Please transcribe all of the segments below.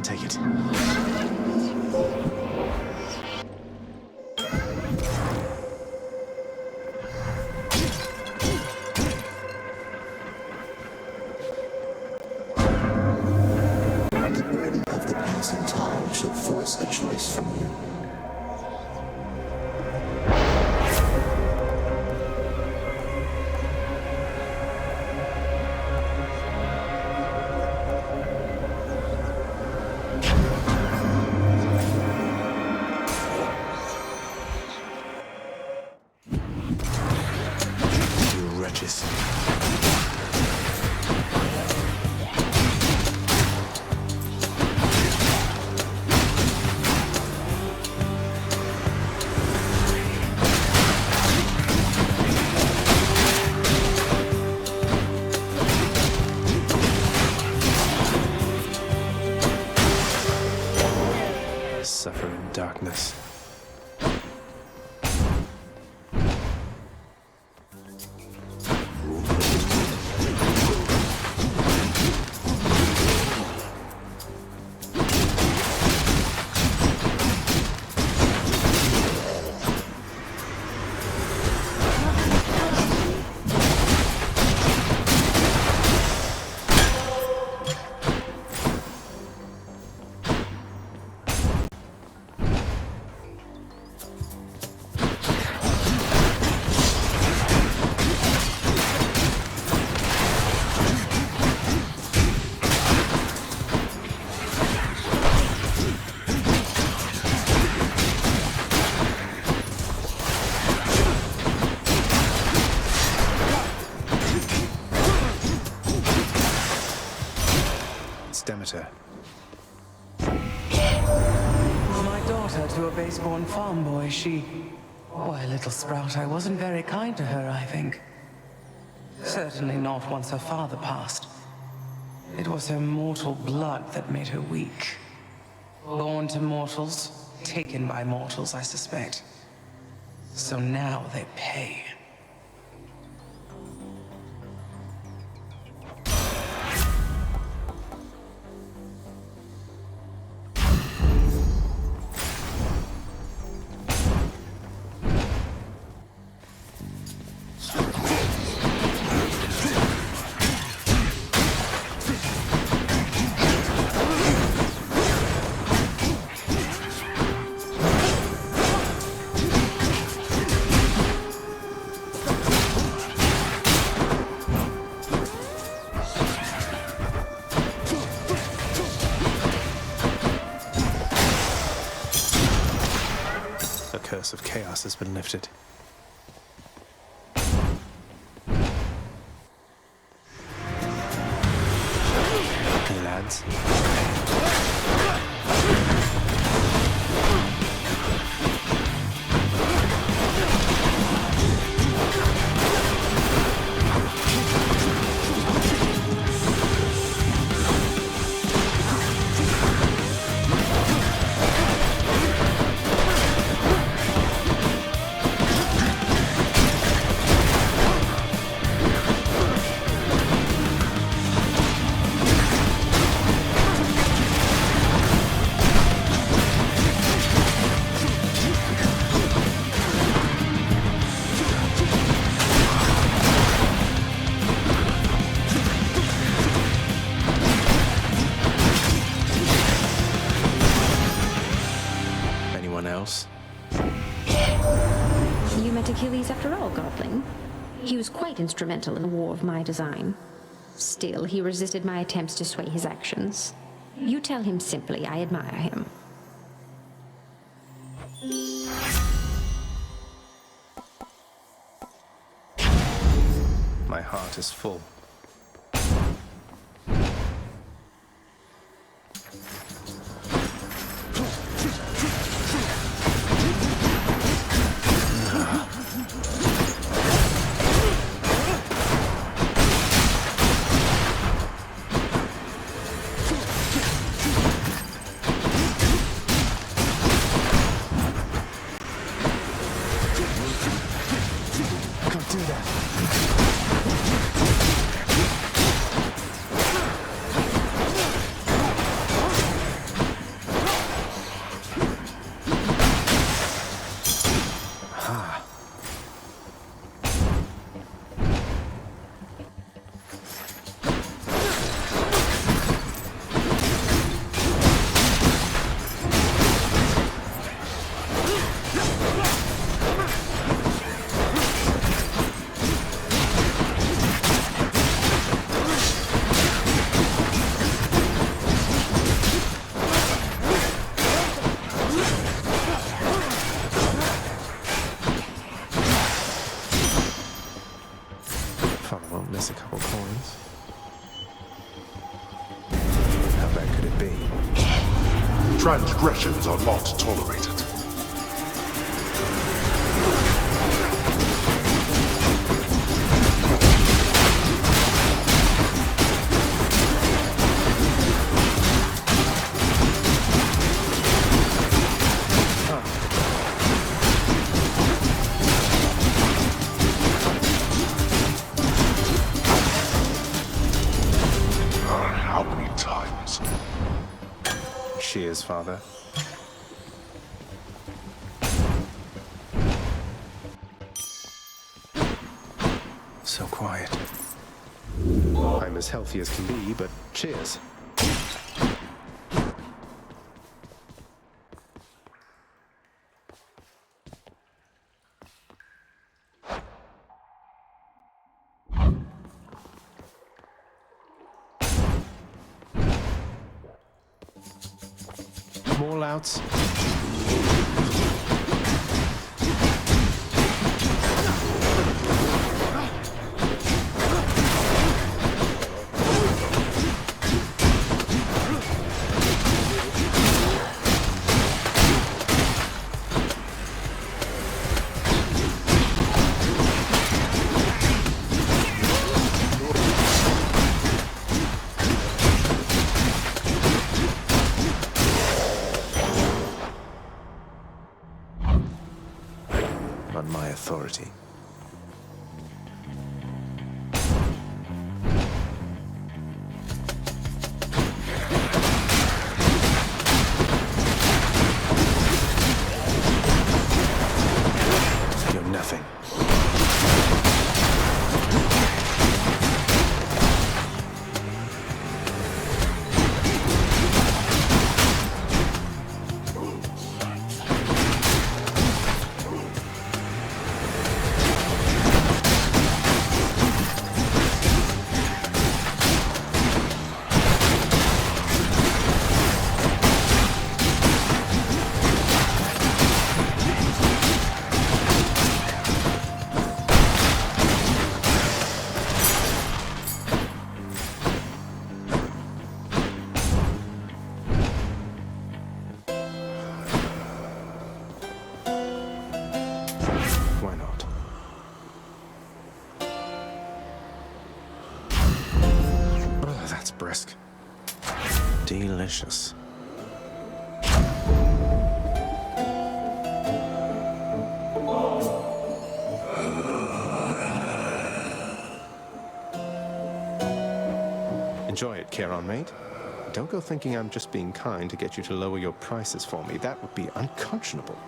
can take it. A choice from you. You wretches. Suffer in darkness. Demeter. My daughter to a base-born farm boy, she... Why, little sprout, I wasn't very kind to her, I think. Certainly not once her father passed. It was her mortal blood that made her weak. Born to mortals, taken by mortals, I suspect. So now they pay. The curse of chaos has been lifted. Lads. Else? You met Achilles after all, Godling. He was quite instrumental in the war of my design. Still, he resisted my attempts to sway his actions. You tell him simply I admire him. My heart is full. Father won't miss a couple coins. How bad could it be? Transgressions are not tolerated. How many times? Cheers, Father. So quiet. I'm as healthy as can be, but cheers. More louts. On my authority. You're nothing. Why not? Oh, that's brisk. Delicious. Enjoy it, Charon, mate. Don't go thinking I'm just being kind to get you to lower your prices for me. That would be unconscionable.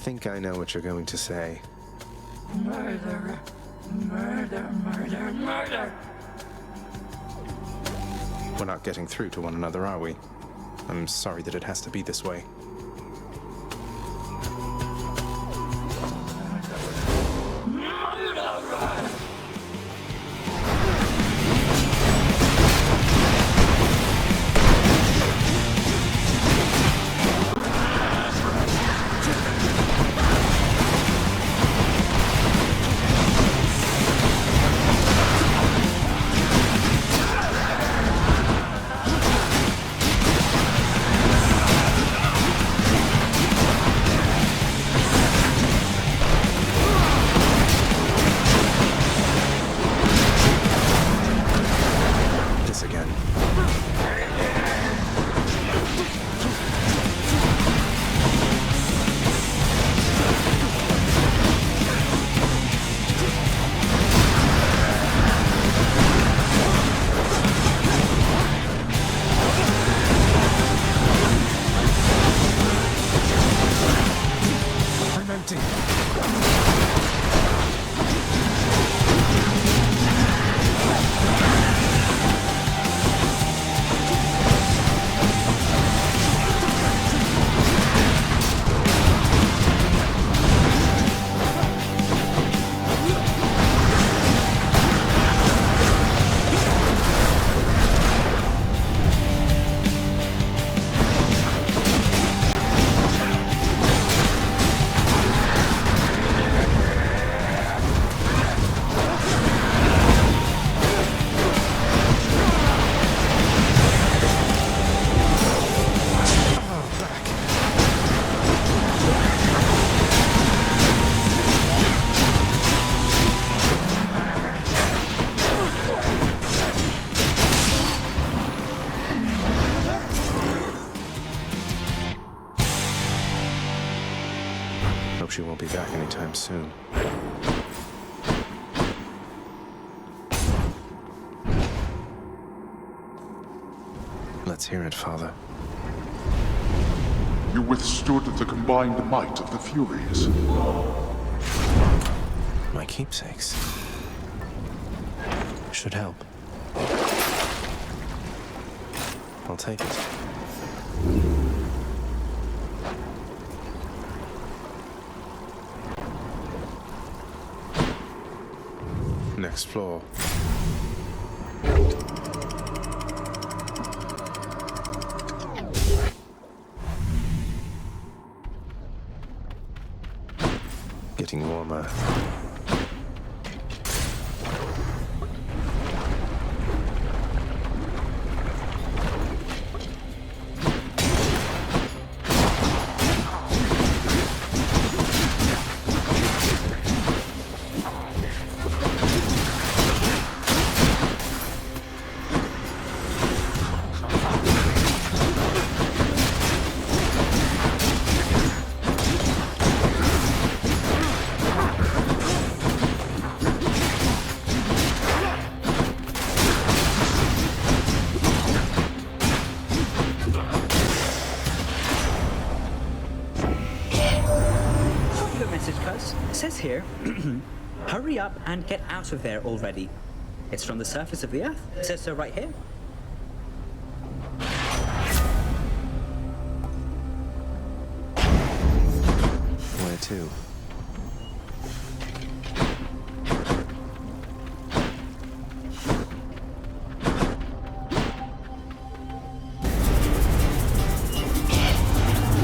Think I know what you're going to say. Murder, murder, murder, murder. We're not getting through to one another, are we? I'm sorry that it has to be this way. Let's hear it, Father. You withstood the combined might of the Furies. My keepsakes. Should help. I'll take it. Next floor. Getting warmer. It says here, hurry up and get out of there already. It's from the surface of the Earth. It says so right here. Where to?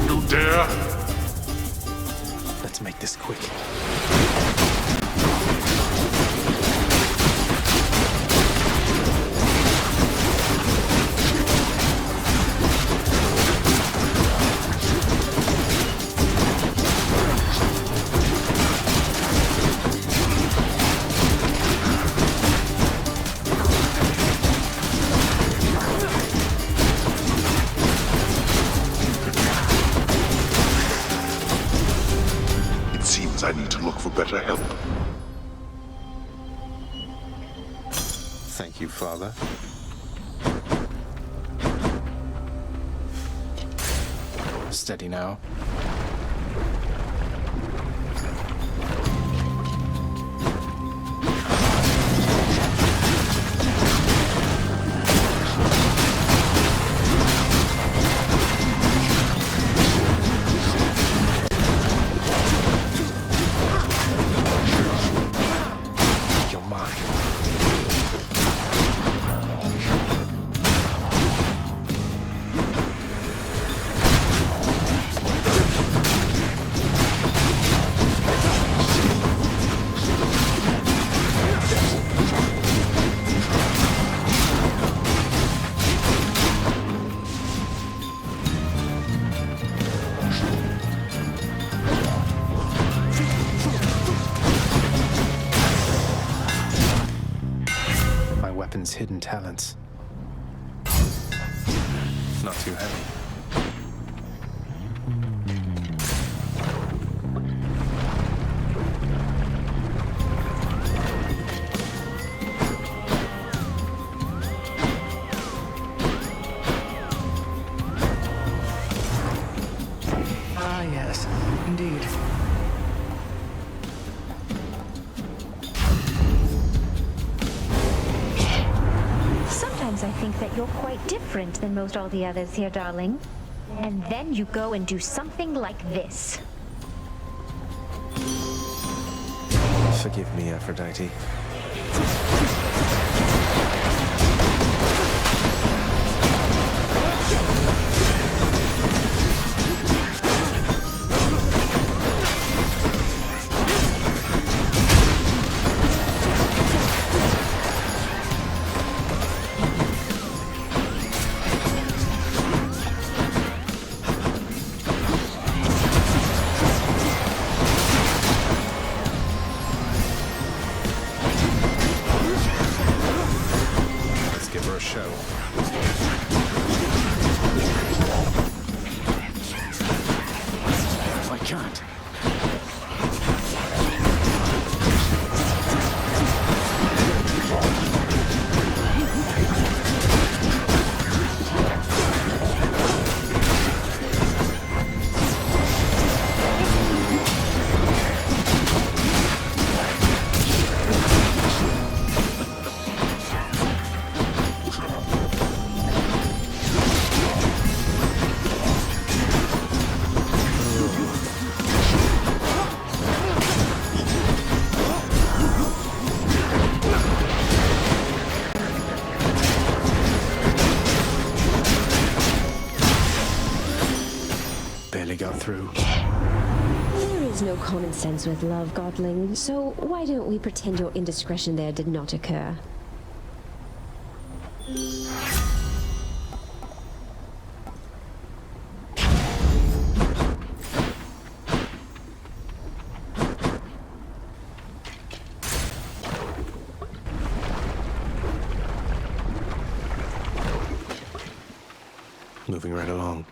You dare? Let's make this quick. I need to look for better help. Thank you, Father. Steady now. Hidden talents. Not too heavy. Ah, yes, indeed. I think that you're quite different than most all the others here, darling. And then you go and do something like this. Forgive me, Aphrodite. common sense with love, Godling, so why don't we pretend your indiscretion there did not occur? Moving right along.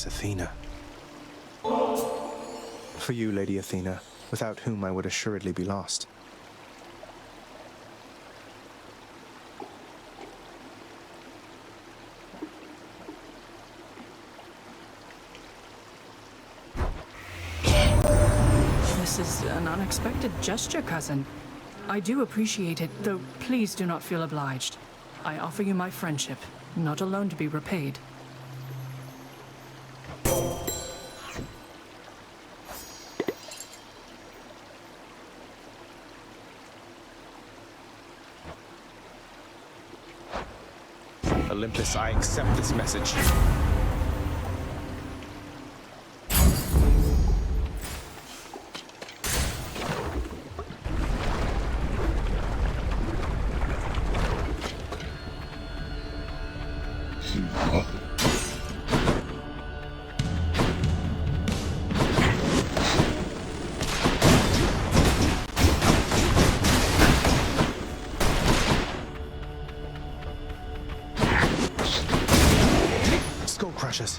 Athena. For you, Lady Athena, without whom I would assuredly be lost. This is an unexpected gesture, cousin. I do appreciate it, though please do not feel obliged. I offer you my friendship, not alone to be repaid. Olympus, I accept this message. Skull Crushers.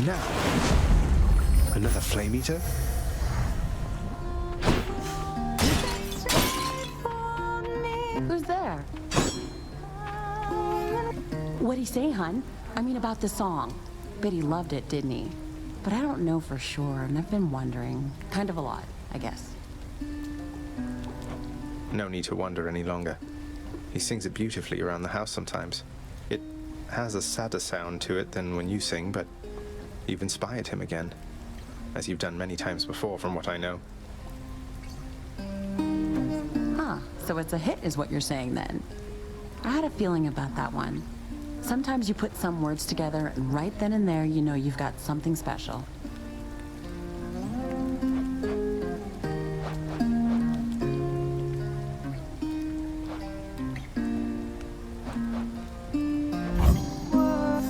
Now, another flame eater? Who's there? What'd he say, hun? I mean, about the song. Bet he loved it, didn't he? But I don't know for sure, and I've been wondering. Kind of a lot, I guess. No need to wonder any longer. He sings it beautifully around the house sometimes. It has a sadder sound to it than when you sing, but you've inspired him again, as you've done many times before, from what I know. Huh, So it's a hit is what you're saying then. I had a feeling about that one. Sometimes you put some words together and right then and there you know you've got something special.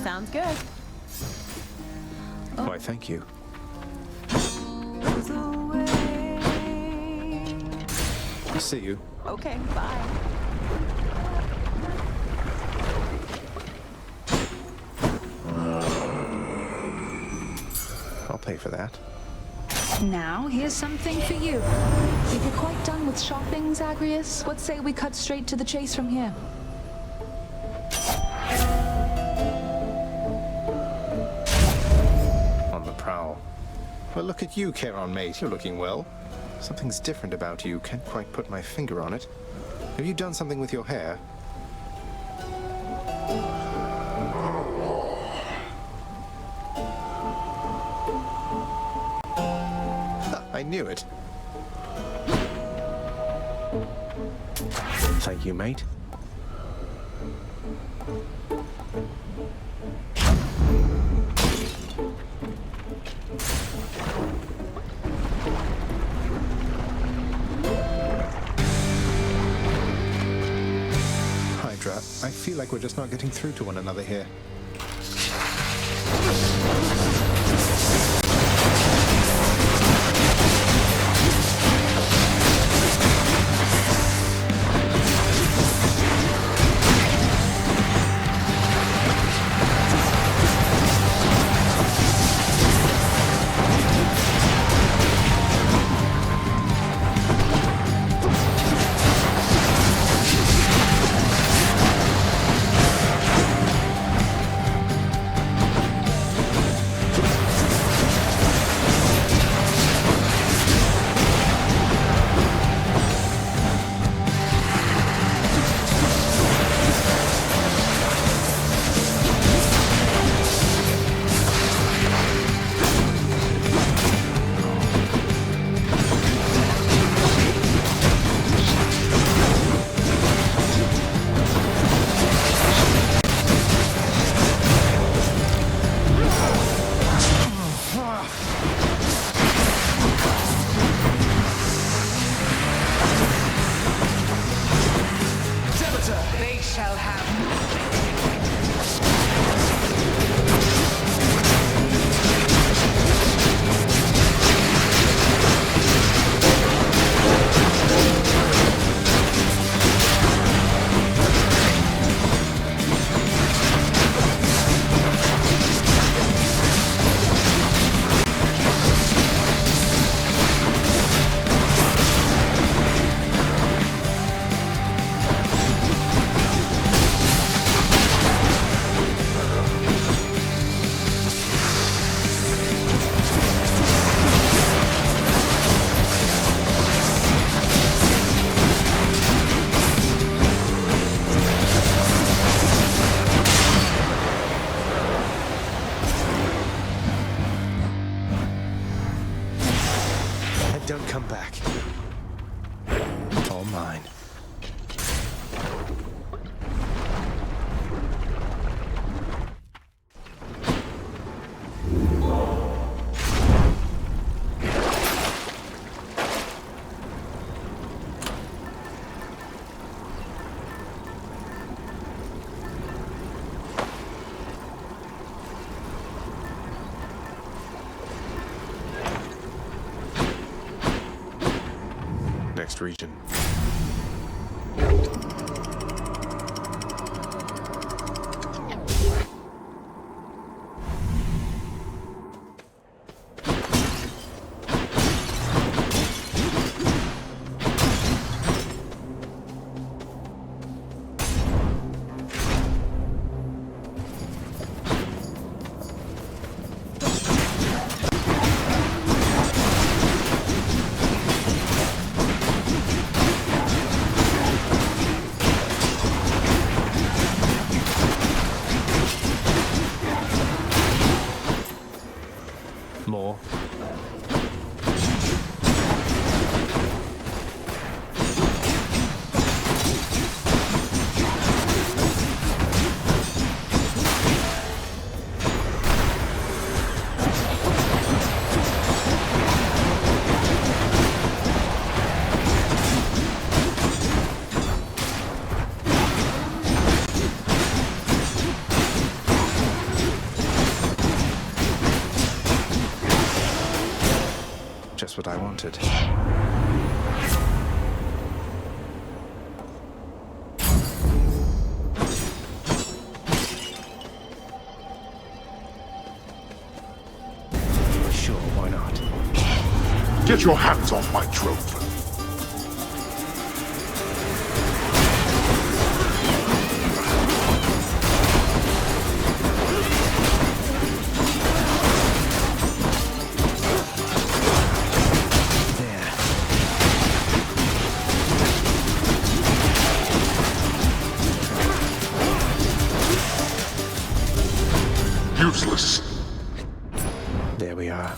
Sounds good. Why, thank you. See you. Okay, bye. I'll pay for that. Now, here's something for you. If you're quite done with shopping, Zagreus, what say we cut straight to the chase from here? On the prowl. Well, look at you, Charon, mate. You're looking well. Something's different about you. Can't quite put my finger on it. Have you done something with your hair? I knew it. Thank you, mate. Hydra, I feel like we're just not getting through to one another here. Don't come back. All mine. Next region. what I wanted. Sure, why not? Get your hands off my trove. Useless. There we are.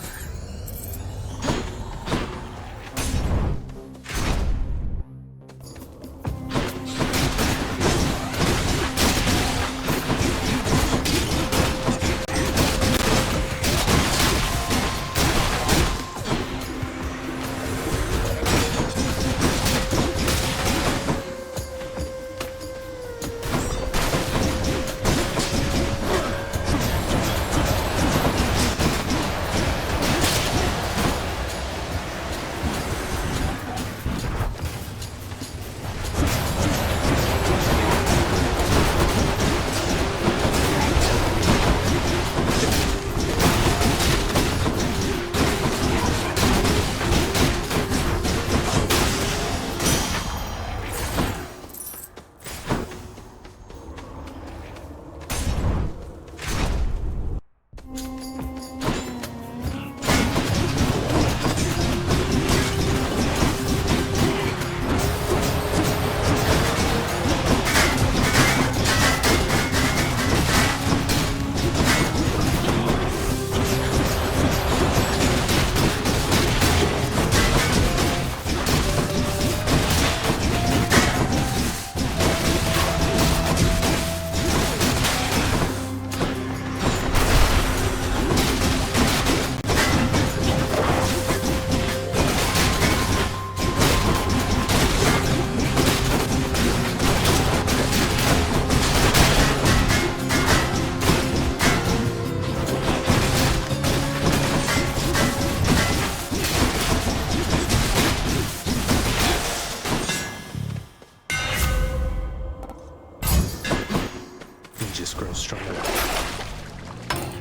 Just grows stronger.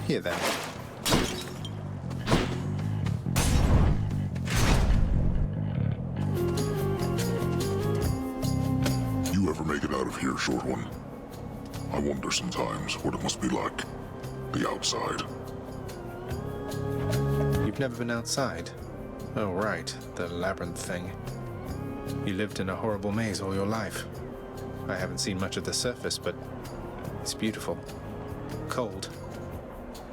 Here then. You ever make it out of here, short one? I wonder sometimes what it must be like. The outside. You've never been outside? Oh, right. The labyrinth thing. You lived in a horrible maze all your life. I haven't seen much of the surface, but it's beautiful. Cold.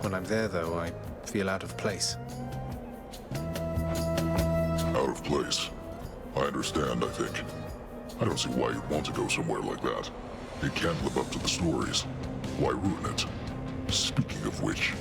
When I'm there, though, I feel out of place. Out of place. I understand, I think. I don't see why you'd want to go somewhere like that. It can't live up to the stories. Why ruin it? Speaking of which...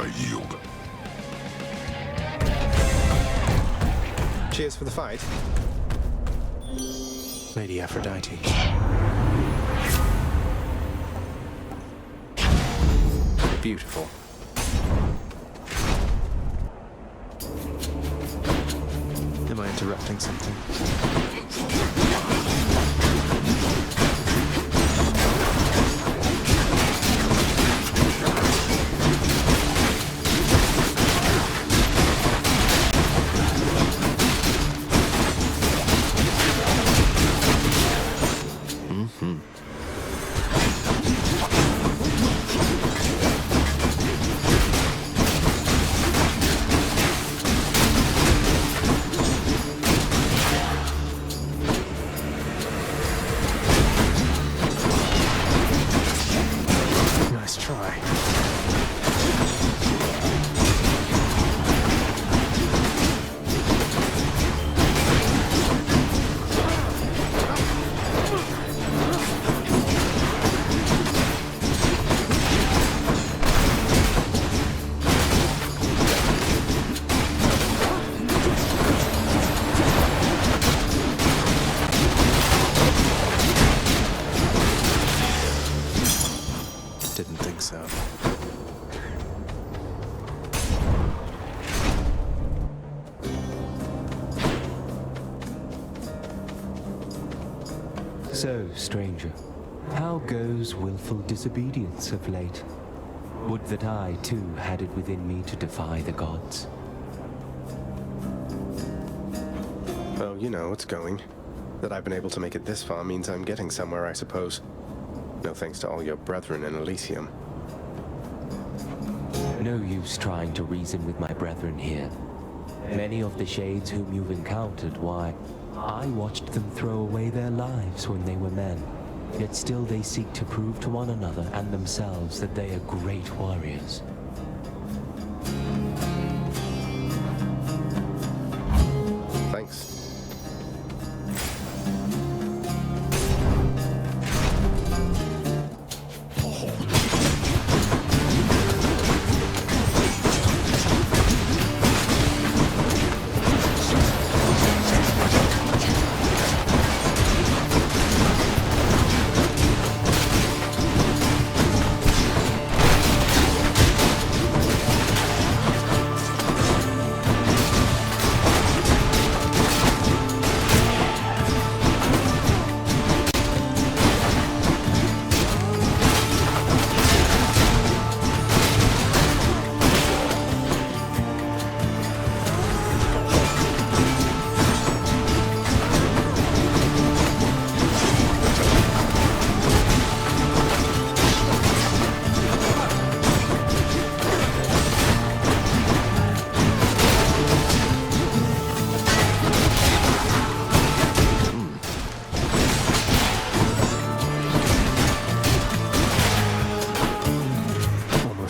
I yield. Cheers for the fight. Lady Aphrodite. Beautiful. Am I interrupting something? Nice try. Didn't think so. So, stranger, how goes willful disobedience of late? Would that I, too, had it within me to defy the gods. Oh, you know, it's going. That I've been able to make it this far means I'm getting somewhere, I suppose. No thanks to all your brethren in Elysium. No use trying to reason with my brethren here. Many of the shades whom you've encountered, why, I watched them throw away their lives when they were men. Yet still they seek to prove to one another and themselves that they are great warriors. Thanks.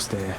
There.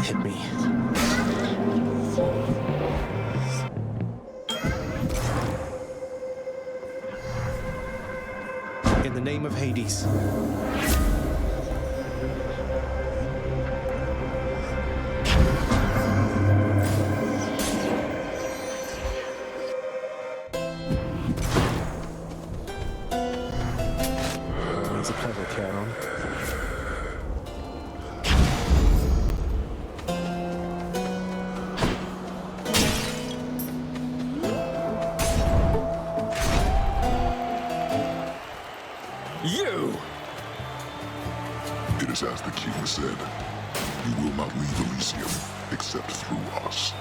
Hit me. In the name of Hades. It's a pleasure, Charon. You! It is as the king said. You will not leave Elysium, except except through us.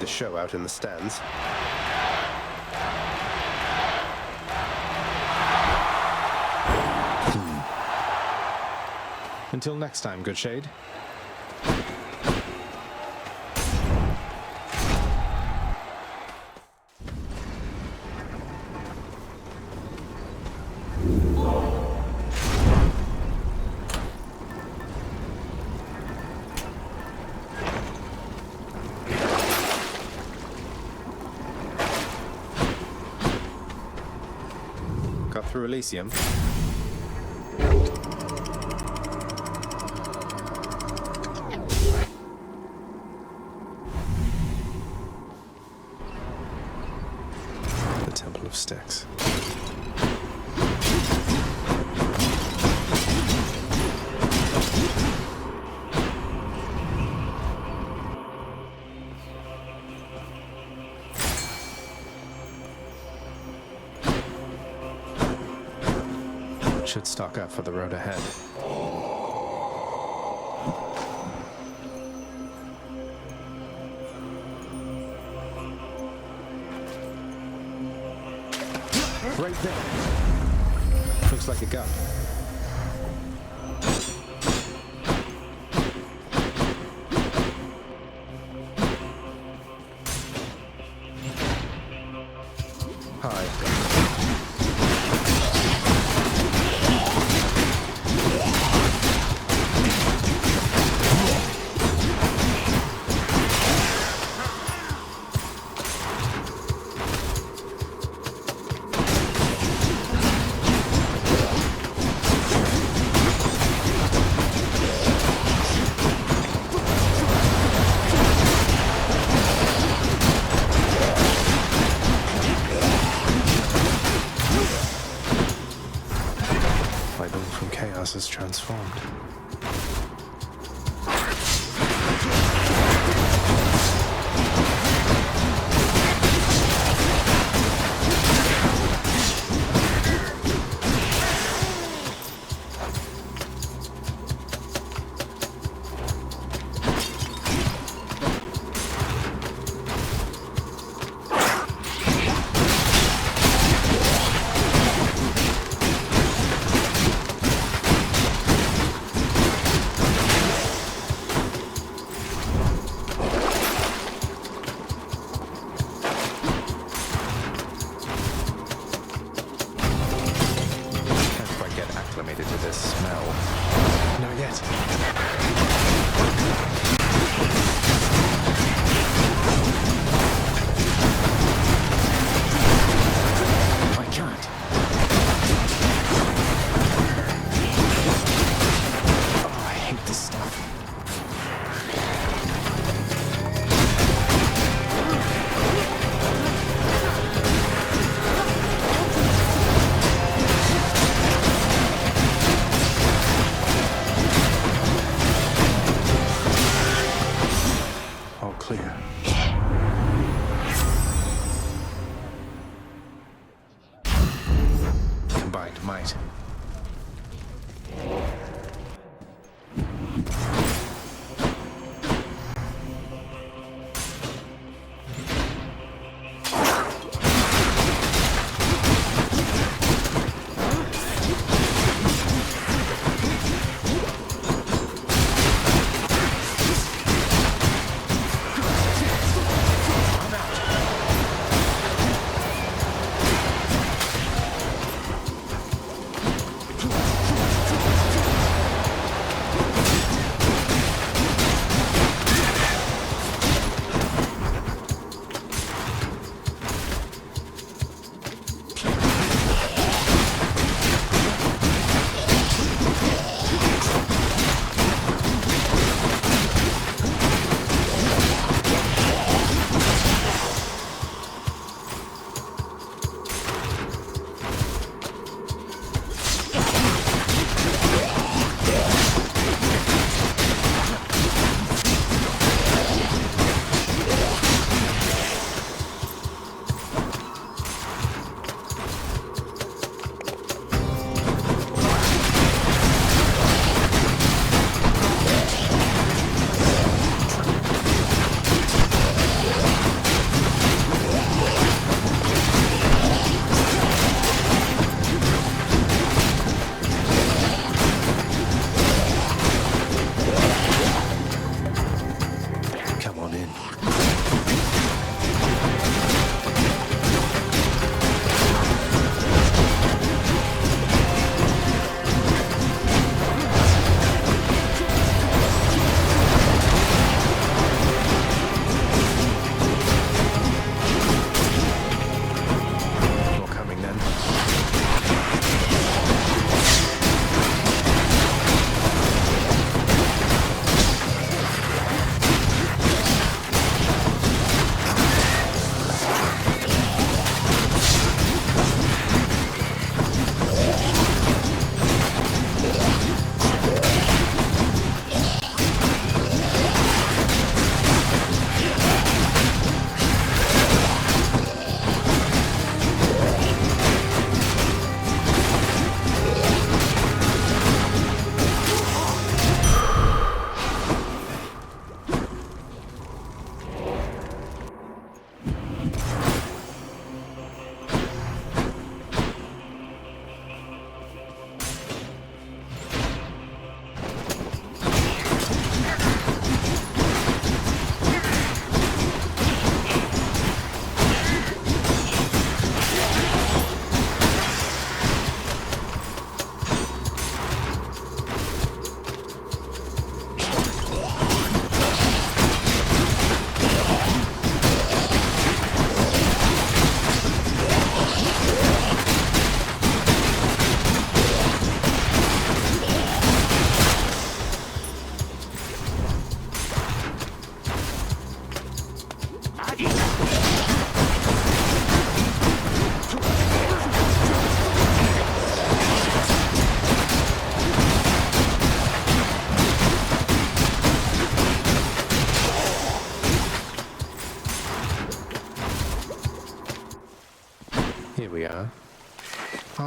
Show out in the stands. Until next time, good shade. Through Elysium. The Temple of Styx. Should stock up for the road ahead. Right there. Looks like a gun. Is transformed.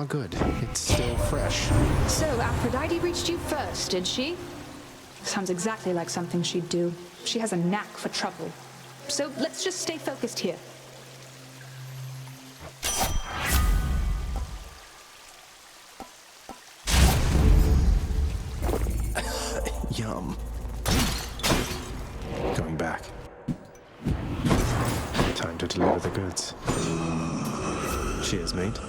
all good. It's still fresh. So, Aphrodite reached you first, did she? Sounds exactly like something she'd do. She has a knack for trouble. So, let's just stay focused here. Yum. Going back. Time to deliver the goods. Cheers, mate.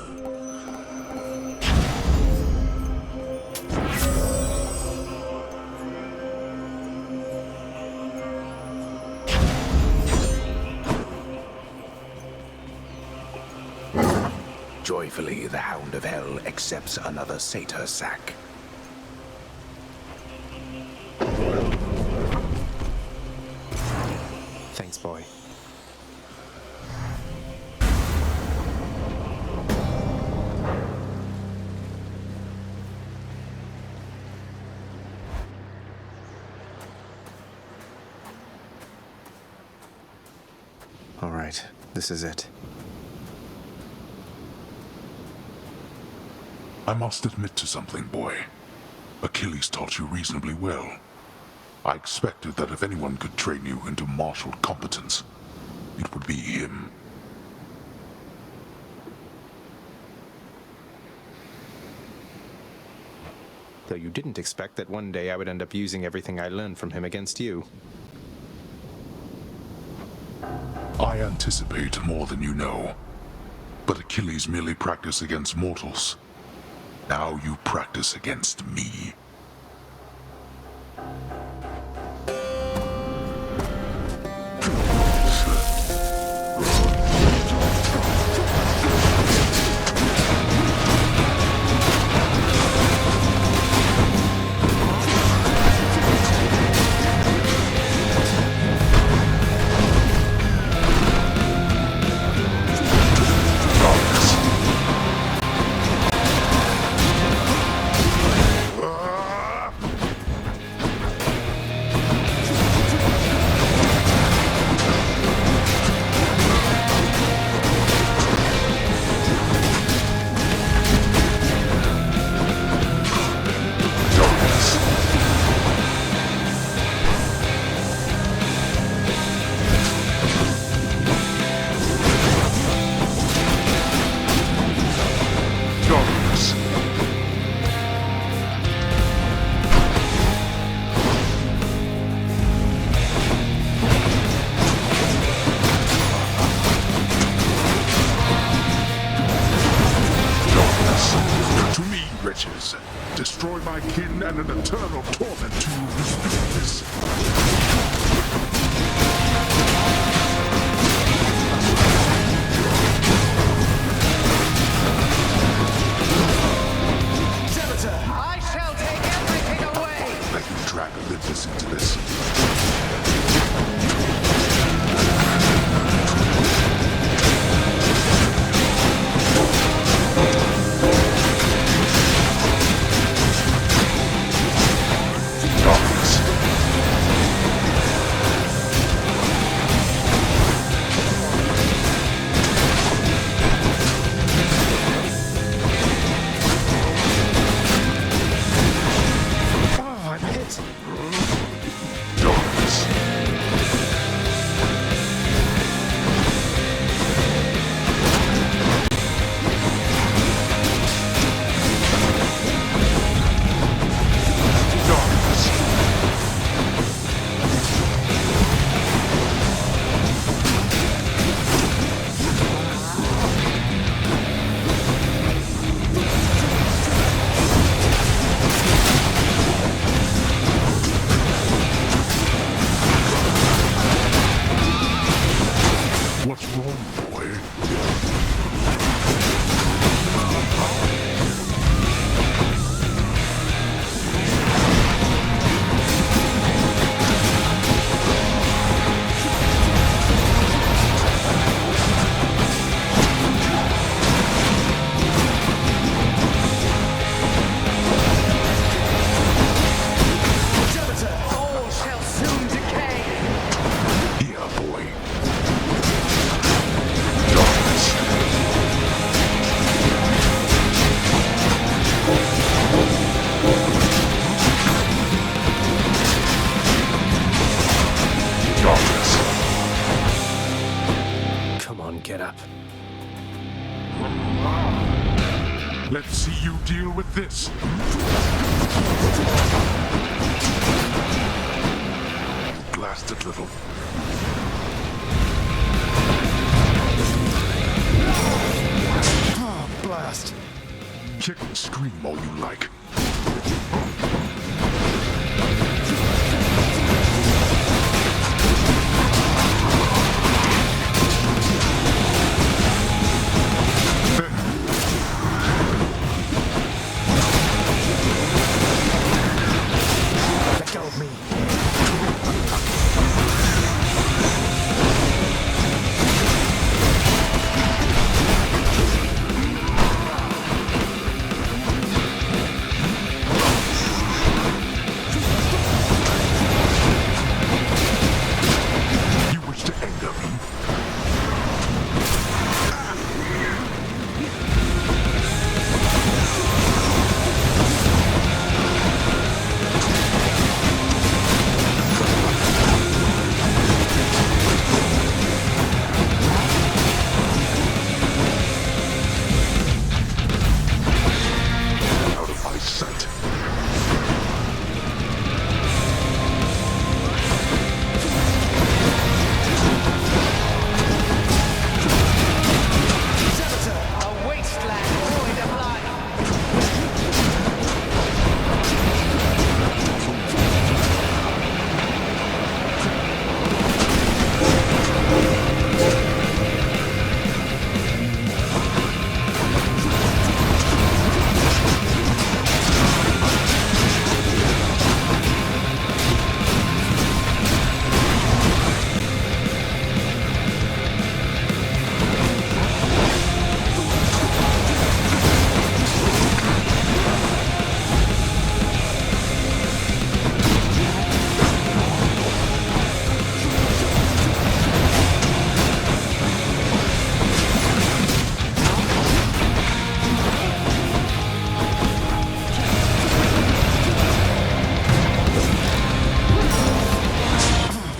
Joyfully, the Hound of Hell accepts another satyr sack. Thanks, boy. All right, this is it. I must admit to something, boy. Achilles taught you reasonably well. I expected that if anyone could train you into martial competence, it would be him. Though you didn't expect that one day I would end up using everything I learned from him against you. I anticipate more than you know. But Achilles merely practiced against mortals. Now you practice against me. Destroy my kin and an eternal torment to you who speak this. I shall take everything away! Let me drag Olympus into this. Oh, I'm hit. this. Blasted little. Oh, blast. Kick and scream all you like. Let go of me. You wish to anger me? Out of my sight. A wasteland void of life.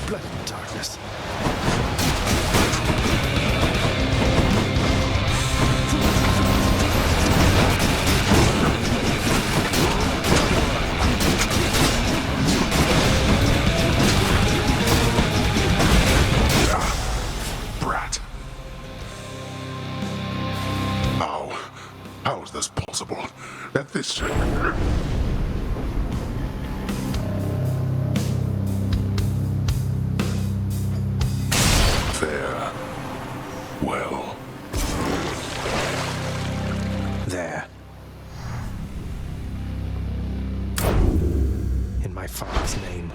Bloody darkness. Brat. How is this possible? At this... There. Well. There. In my father's name.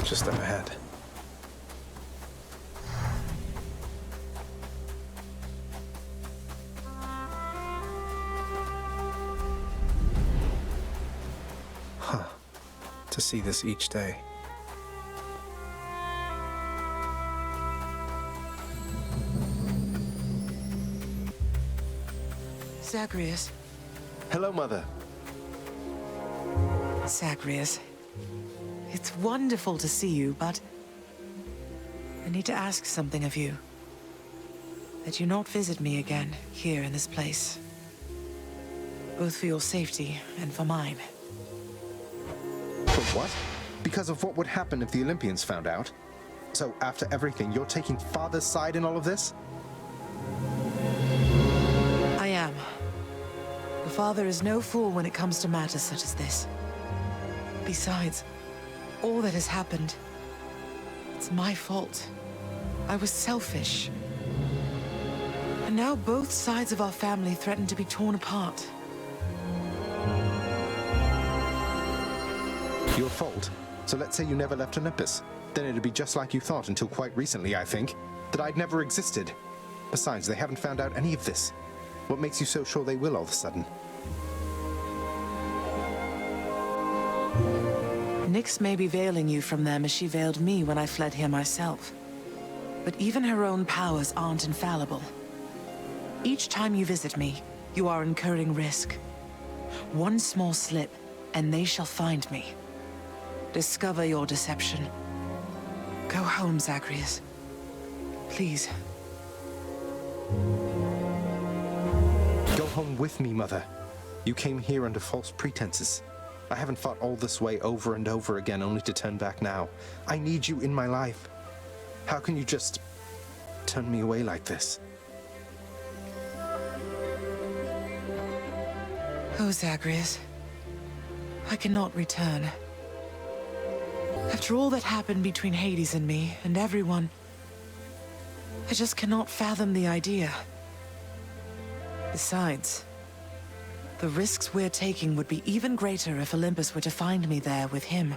Just up ahead. Huh. To see this each day. Zagreus. Hello, Mother. Zagreus. It's wonderful to see you, but I need to ask something of you. That you not visit me again, here in this place. Both for your safety and for mine. For what? Because of what would happen if the Olympians found out? So after everything, you're taking Father's side in all of this? I am. The Father is no fool when it comes to matters such as this. Besides, all that has happened, it's my fault. I was selfish. And now both sides of our family threaten to be torn apart. Your fault. So let's say you never left Olympus. Then it'd be just like you thought until quite recently, I think. That I'd never existed. Besides, they haven't found out any of this. What makes you so sure they will all of a sudden? Nyx may be veiling you from them as she veiled me when I fled here myself. But even her own powers aren't infallible. Each time you visit me, you are incurring risk. One small slip, and they shall find me. Discover your deception. Go home, Zagreus. Please. Go home with me, Mother. You came here under false pretenses. I haven't fought all this way over and over again only to turn back now. I need you in my life. How can you just turn me away like this? Oh, Zagreus. I cannot return. After all that happened between Hades and me, and everyone, I just cannot fathom the idea. Besides, the risks we're taking would be even greater if Olympus were to find me there with him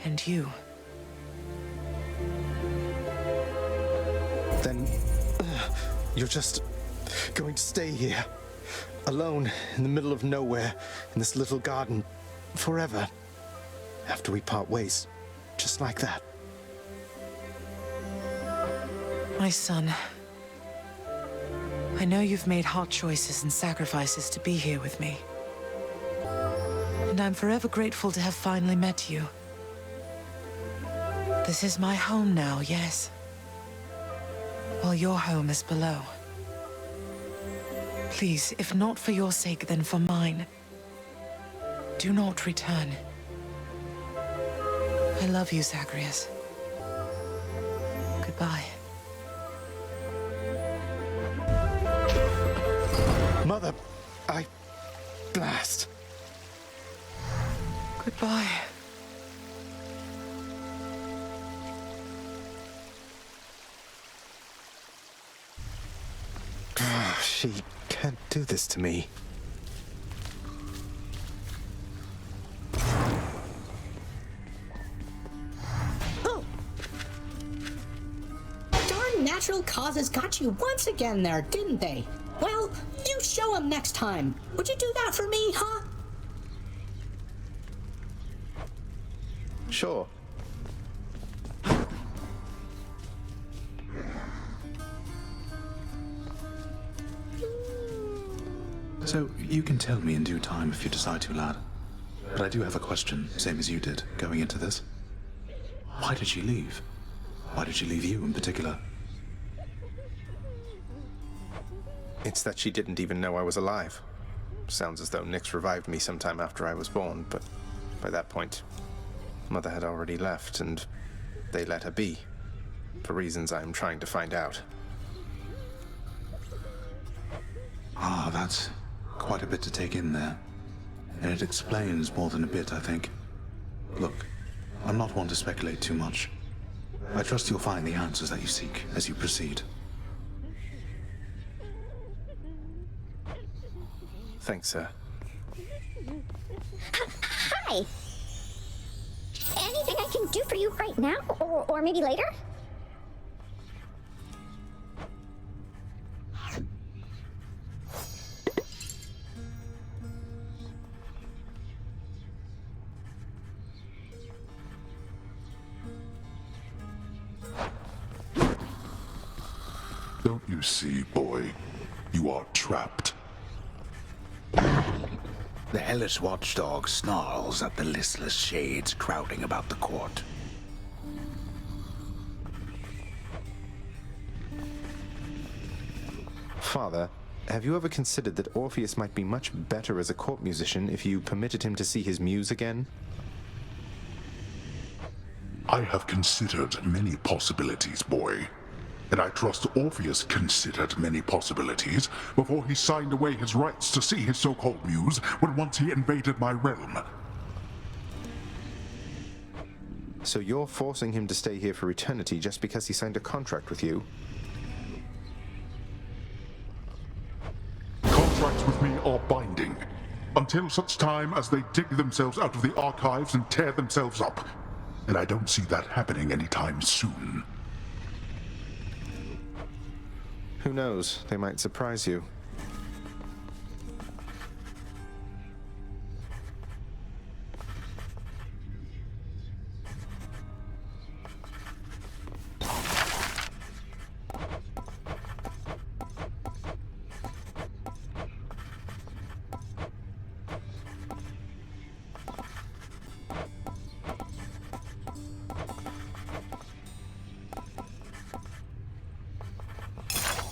and you. Then, you're just going to stay here, alone in the middle of nowhere, in this little garden, forever, after we part ways, just like that. My son, I know you've made hard choices and sacrifices to be here with me. And I'm forever grateful to have finally met you. This is my home now, yes. While your home is below. Please, if not for your sake, then for mine, do not return. I love you, Zagreus. Goodbye. Mother, blast. Goodbye. She can't do this to me. Oh! Darn natural causes got you once again there, didn't they? Well, you show 'em next time. Would you do that for me, huh? Sure. So, you can tell me in due time if you decide to, lad. But I do have a question, same as you did, going into this. Why did she leave? Why did she leave you in particular? It's that she didn't even know I was alive. Sounds as though Nyx revived me sometime after I was born, but by that point, Mother had already left, and they let her be, for reasons I'm trying to find out. Ah, that's quite a bit to take in there. And it explains more than a bit, I think. Look, I'm not one to speculate too much. I trust you'll find the answers that you seek as you proceed. Thanks, sir. Hi! Anything I can do for you right now? Or maybe later? Don't you see, boy? You are trapped. The hellish watchdog snarls at the listless shades crowding about the court. Father, have you ever considered that Orpheus might be much better as a court musician if you permitted him to see his muse again? I have considered many possibilities, boy. And I trust Orpheus considered many possibilities before he signed away his rights to see his so-called muse when once he invaded my realm. So you're forcing him to stay here for eternity just because he signed a contract with you? Contracts with me are binding, until such time as they dig themselves out of the archives and tear themselves up. And I don't see that happening anytime soon. Who knows? They might surprise you.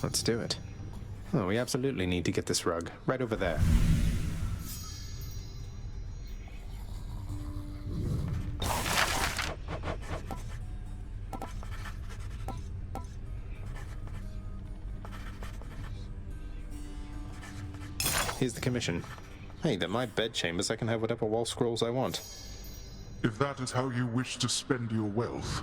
Let's do it. Oh, we absolutely need to get this rug. Right over there. Here's the commission. Hey, they're my bedchambers. I can have whatever wall scrolls I want. If that is how you wish to spend your wealth.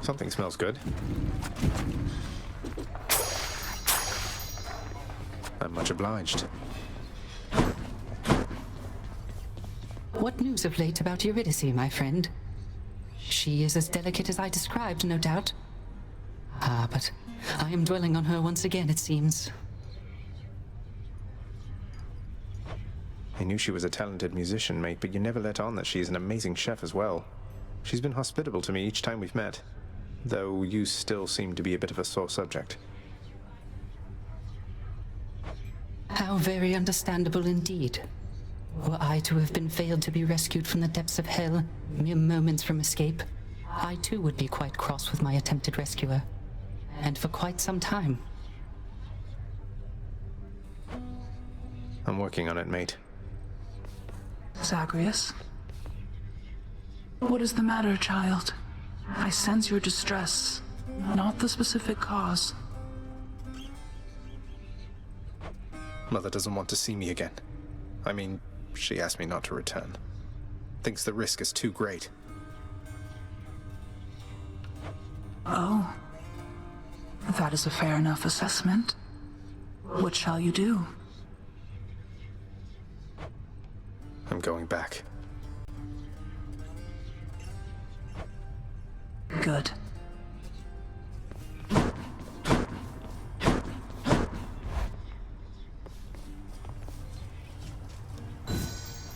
Something smells good. I'm much obliged. What news of late about Eurydice, my friend? She is as delicate as I described, no doubt. Ah, but I am dwelling on her once again, it seems. I knew she was a talented musician, mate, but you never let on that she's an amazing chef as well. She's been hospitable to me each time we've met, though you still seem to be a bit of a sore subject. How very understandable indeed. Were I to have been failed to be rescued from the depths of hell, mere moments from escape, I too would be quite cross with my attempted rescuer. And for quite some time. I'm working on it, mate. Zagreus? What is the matter, child? I sense your distress, not the specific cause. Mother doesn't want to see me again. I mean, she asked me not to return. Thinks the risk is too great. Oh. That is a fair enough assessment. What shall you do? I'm going back. Good.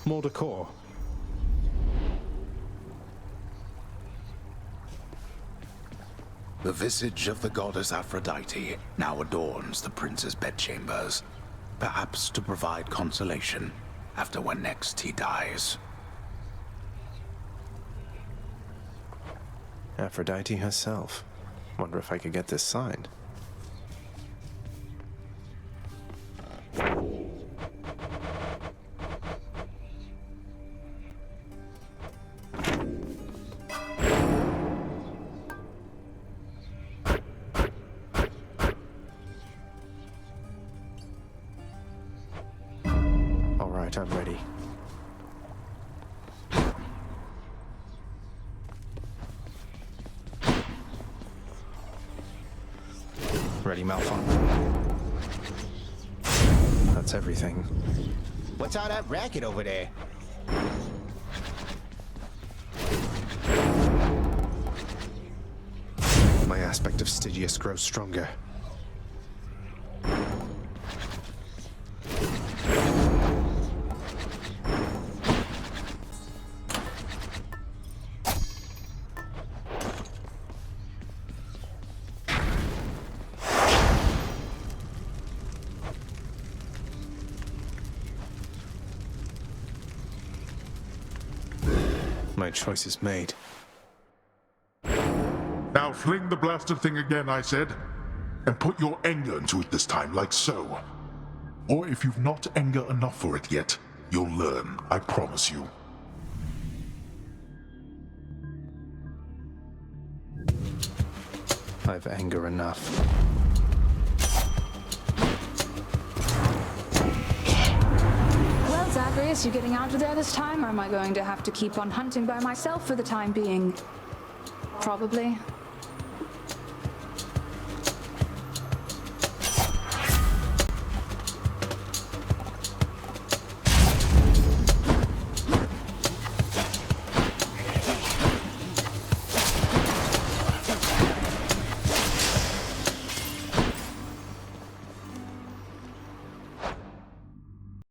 More decor. The visage of the goddess Aphrodite now adorns the prince's bedchambers, perhaps to provide consolation after when next he dies. Aphrodite herself. Wonder if I could get this signed. All right, I'm ready. Ready, Malphon? That's everything. What's all that racket over there? My aspect of Stygius grows stronger. My choice is made. Now fling the blasted thing again, I said. And put your anger into it this time, like so. Or if you've not anger enough for it yet, you'll learn, I promise you. I've anger enough. Well, Zagreus, you getting out of there this time, or am I going to have to keep on hunting by myself for the time being? Probably.